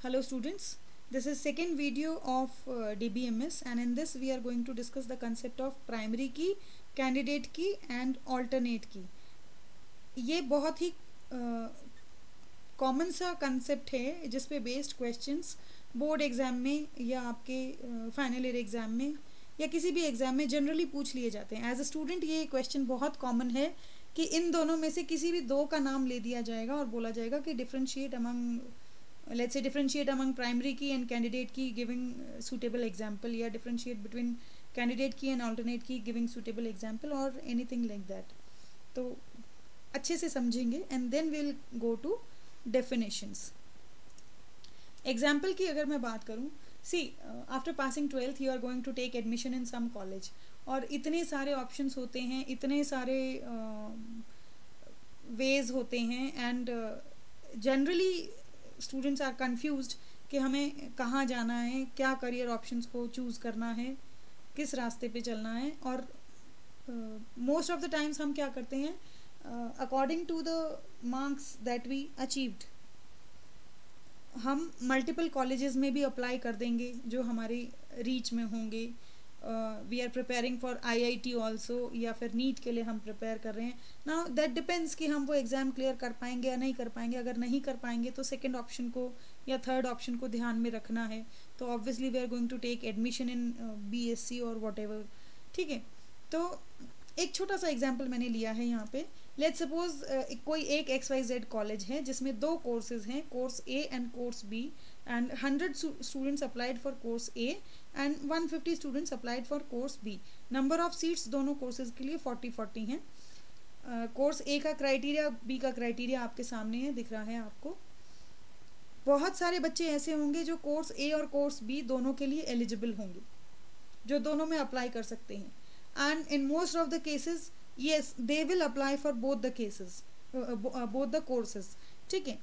Hello students, this is second video of DBMS and in this we are going to discuss the concept of primary key, candidate key and alternate key. ये बहुत ही common सा concept है जिस पे based questions board exam में या आपके final year exam में या किसी भी एग्ज़ाम में जनरली पूछ लिए जाते हैं. एज अ स्टूडेंट ये क्वेश्चन बहुत कॉमन है कि इन दोनों में से किसी भी दो का नाम ले दिया जाएगा और बोला जाएगा कि differentiate among let's say differentiate among primary key and candidate key giving suitable example या differentiate between candidate key and alternate key giving suitable example or anything like that. तो अच्छे से समझेंगे and then we'll go to definitions. example की अगर मैं बात करूँ, see after passing 12th you are going to take admission in some college और इतने सारे options होते हैं, इतने सारे ways होते हैं and generally students are confused कि हमें कहाँ जाना है, क्या करियर ऑप्शंस को चूज़ करना है, किस रास्ते पे चलना है. और मोस्ट ऑफ द टाइम्स हम क्या करते हैं, according to the marks that we achieved हम मल्टीपल कॉलेजेस में भी अप्लाई कर देंगे जो हमारे रीच में होंगे. We are preparing for IIT also या फिर नीट के लिए हम प्रिपेयर कर रहे हैं. नाउ दैट डिपेंड्स कि हम वो एग्ज़ाम क्लियर कर पाएंगे या नहीं कर पाएंगे. अगर नहीं कर पाएंगे तो सेकंड ऑप्शन को या थर्ड ऑप्शन को ध्यान में रखना है. तो obviously we are going to take admission in BSc और वॉट एवर. ठीक है, तो एक छोटा सा एग्जाम्पल मैंने लिया है यहाँ पे. लेट्स सपोज कोई एक XYZ कॉलेज है जिसमें दो कोर्सेज हैं, course A and course B and 100 students applied for course A and 150 students applied for course B. number of seats दोनों courses के लिए 40-40 हैं. कोर्स A का क्राइटेरिया, B का क्राइटेरिया आपके सामने है, दिख रहा है आपको. बहुत सारे बच्चे ऐसे होंगे जो कोर्स A और कोर्स B दोनों के लिए एलिजिबल होंगे, जो दोनों में अप्लाई कर सकते हैं. And in most of the cases yes they will apply for both the cases, both the courses. ठीक है,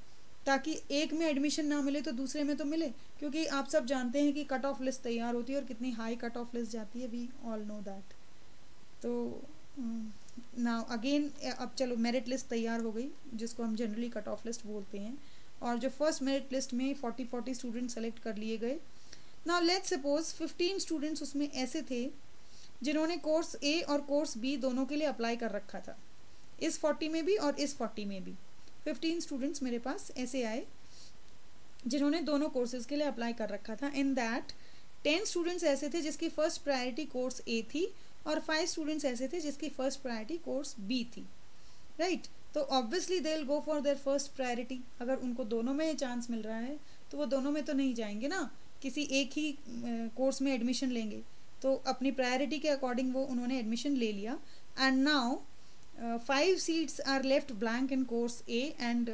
ताकि एक में एडमिशन ना मिले तो दूसरे में तो मिले, क्योंकि आप सब जानते हैं कि कट ऑफ लिस्ट तैयार होती है और कितनी हाई कट ऑफ लिस्ट जाती है. We all know that. तो नाउ अगेन अब चलो मेरिट लिस्ट तैयार हो गई जिसको हम जनरली कट ऑफ लिस्ट बोलते हैं, और जो फर्स्ट मेरिट लिस्ट में 40-40 स्टूडेंट सेलेक्ट कर लिए गए. नाउ लेट्स सपोज 15 स्टूडेंट्स उसमें ऐसे थे जिन्होंने कोर्स A और कोर्स B दोनों के लिए अप्लाई कर रखा था, इस 40 में भी और इस 40 में भी. 15 स्टूडेंट्स मेरे पास ऐसे आए जिन्होंने दोनों कोर्सेज के लिए अप्लाई कर रखा था. इन दैट 10 स्टूडेंट्स ऐसे थे जिसकी फर्स्ट प्रायोरिटी कोर्स A थी और 5 स्टूडेंट्स ऐसे थे जिसकी फर्स्ट प्रायोरिटी कोर्स B थी. राइट, तो obviously they will go for their first priority. अगर उनको दोनों में चांस मिल रहा है तो वो दोनों में तो नहीं जाएंगे ना, किसी एक ही कोर्स में एडमिशन लेंगे. तो अपनी प्रायोरिटी के अकॉर्डिंग वो उन्होंने एडमिशन ले लिया. And now 5 seats are left blank in course A and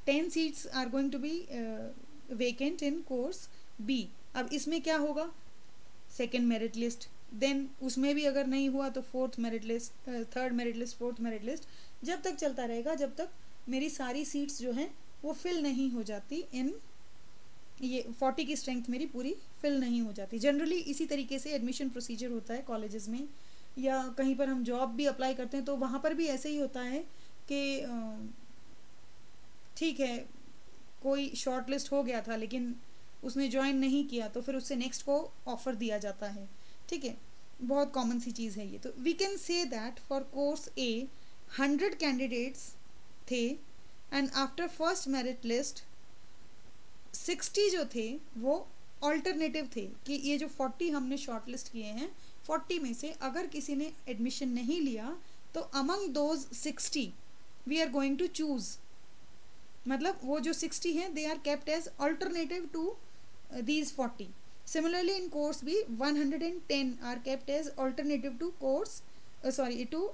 10 seats are going to be vacant in course B. अब इसमें क्या होगा, सेकेंड मेरिट लिस्ट, देन उसमें भी अगर नहीं हुआ तो fourth merit list, third merit list, fourth merit list, जब तक चलता रहेगा जब तक मेरी सारी सीट्स जो हैं वो फिल नहीं हो जाती. इन ये 40 की स्ट्रेंथ मेरी पूरी फिल नहीं हो जाती. जनरली इसी तरीके से एडमिशन प्रोसीजर होता है कॉलेजेस में, या कहीं पर हम जॉब भी अप्लाई करते हैं तो वहाँ पर भी ऐसे ही होता है कि ठीक है कोई शॉर्ट लिस्ट हो गया था लेकिन उसने ज्वाइन नहीं किया तो फिर उससे नेक्स्ट को ऑफर दिया जाता है. ठीक है, बहुत कॉमन सी चीज़ है ये. तो we can say that for course A 100 candidates थे and after first merit list 60 जो थे वो ऑल्टरनेटिव थे कि ये जो 40 हमने शॉर्ट लिस्ट किए हैं 40 में से अगर किसी ने एडमिशन नहीं लिया तो among those 60 we are going to choose. मतलब वो जो 60 हैं they are kept as alternative to these 40. Similarly in course भी 110 are kept as alternative to course to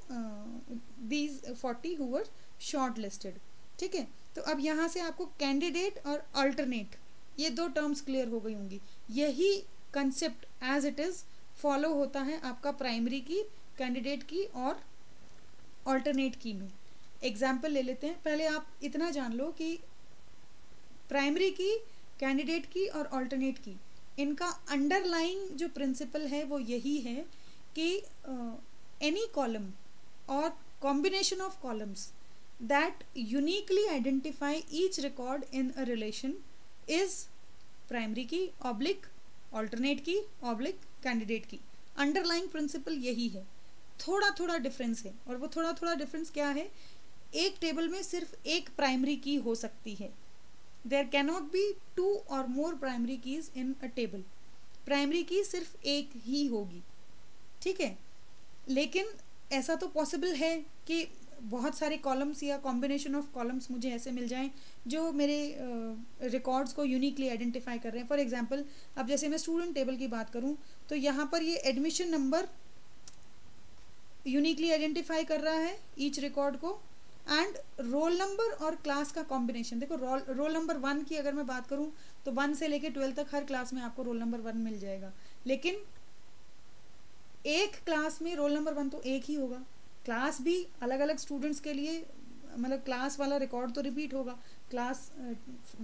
these 40 who were shortlisted. ठीक है, तो अब यहाँ से आपको कैंडिडेट और अल्टरनेट ये दो टर्म्स क्लियर हो गई होंगी. यही concept as it is follow होता है आपका प्राइमरी की, कैंडिडेट की और ऑल्टरनेट की में. एग्जाम्पल ले लेते हैं. पहले आप इतना जान लो कि प्राइमरी की, कैंडिडेट की और ऑल्टरनेट की, इनका अंडरलाइंग जो प्रिंसिपल है वो यही है कि एनी कॉलम और combination of columns that uniquely identify each record in a relation is primary key oblique alternate key oblique candidate key. Underlying principle यही है, थोड़ा थोड़ा डिफरेंस है, और वो थोड़ा थोड़ा डिफरेंस क्या है, एक टेबल में सिर्फ एक प्राइमरी की हो सकती है. देयर कैनॉट बी 2 और more primary keys in a table. Primary key सिर्फ एक ही होगी, ठीक है. लेकिन ऐसा तो पॉसिबल है कि बहुत सारे कॉलम्स या कॉम्बिनेशन ऑफ कॉलम्स मुझे ऐसे मिल जाएं जो मेरे रिकॉर्ड्स को यूनिकली आइडेंटिफाई कर रहे हैं. फॉर एग्जांपल, अब जैसे मैं स्टूडेंट टेबल की बात करूं तो यहाँ पर ये एडमिशन नंबर यूनिकली आइडेंटिफाई कर रहा है ईच रिकॉर्ड को, एंड रोल नंबर और क्लास का कॉम्बिनेशन. देखो रोल नंबर 1 की अगर मैं बात करूं तो 1 से लेकर 12 तक हर क्लास में आपको रोल नंबर 1 मिल जाएगा, लेकिन एक क्लास में रोल नंबर 1 तो एक ही होगा. क्लास भी अलग अलग स्टूडेंट्स के लिए, मतलब क्लास वाला रिकॉर्ड तो रिपीट होगा. क्लास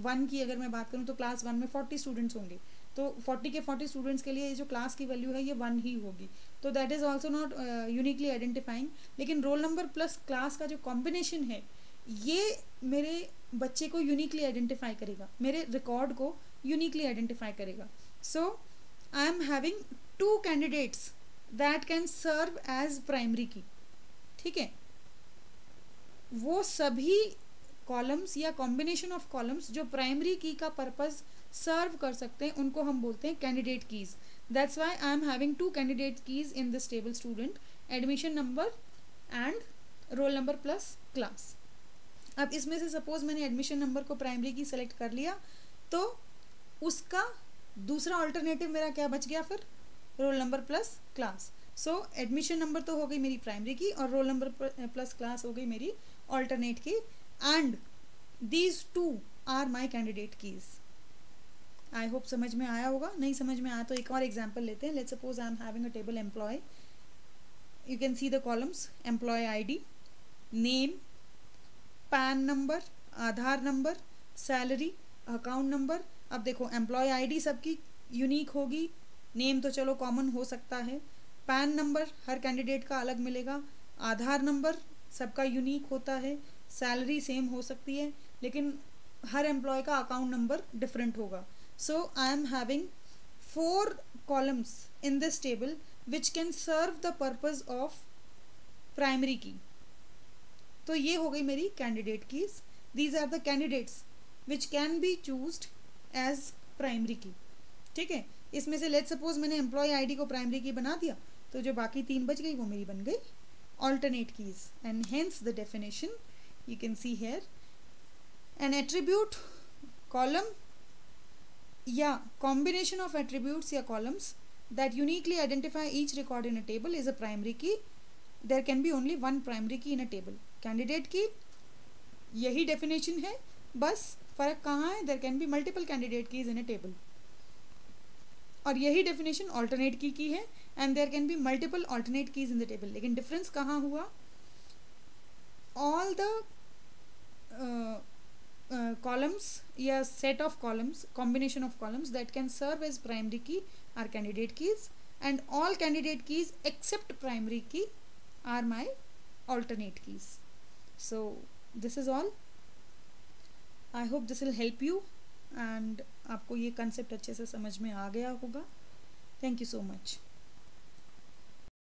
1 की अगर मैं बात करूं तो क्लास 1 में 40 स्टूडेंट्स होंगे, तो 40 के 40 स्टूडेंट्स के लिए ये जो क्लास की वैल्यू है ये 1 ही होगी, तो that is also not uniquely identifying. लेकिन रोल नंबर प्लस क्लास का जो कॉम्बिनेशन है ये मेरे बच्चे को यूनिकली आइडेंटिफाई करेगा, मेरे रिकॉर्ड को यूनिकली आइडेंटिफाई करेगा. So I am having 2 candidates that can serve as primary key, ठीक है. वो सभी कॉलम्स या कॉम्बिनेशन ऑफ कॉलम्स जो प्राइमरी की का पर्पस सर्व कर सकते हैं उनको हम बोलते हैं candidate keys. That's why I am having 2 candidate keys in this table student, admission number and roll number plus class. अब इसमें से सपोज मैंने एडमिशन नंबर को प्राइमरी की सेलेक्ट कर लिया तो उसका दूसरा ऑल्टरनेटिव मेरा क्या बच गया फिर, रोल नंबर प्लस क्लास. सो एडमिशन नंबर तो हो गई मेरी प्राइमरी की और रोल नंबर प्लस क्लास हो गई मेरी ऑल्टरनेट की, and these 2 are my candidate keys. I hope समझ में आया होगा. नहीं समझ में आया तो एक और एग्जाम्पल लेते हैं. Let's suppose I am having a table employee. You can see the columns employee ID, name, PAN number, Aadhaar number, salary, account number. अब देखो एम्प्लॉय आईडी सबकी यूनिक होगी, नेम तो चलो कॉमन हो सकता है, पैन नंबर हर कैंडिडेट का अलग मिलेगा, आधार नंबर सबका यूनिक होता है, सैलरी सेम हो सकती है लेकिन हर एम्प्लॉय का अकाउंट नंबर डिफरेंट होगा. So I am having 4 columns in this table which can serve the purpose of primary key. तो ये हो गई मेरी candidate keys. These are the candidates which can be chosen as primary key, ठीक है. इसमें से लेट्स सपोज मैंने एम्प्लॉय आईडी को प्राइमरी की बना दिया तो जो बाकी 3 बच गई वो मेरी बन गई alternate keys, and hence the definition you can see here. An attribute column या combination of attributes या columns that uniquely identify each record in a table is a primary key. There can be only one primary key in a table. Candidate key यही definition है, बस फर्क कहाँ है, there can be multiple candidate keys in a table. और यही definition alternate key है, and there can be multiple alternate keys in the table. लेकिन डिफरेंस कहाँ हुआ, ऑल द कॉलम्स या set of columns, combination of columns that can serve as primary key are candidate keys, and all candidate keys except primary key are my alternate keys. So this is all. I hope this will help you and आपको ये concept अच्छे से समझ में आ गया होगा. Thank you so much.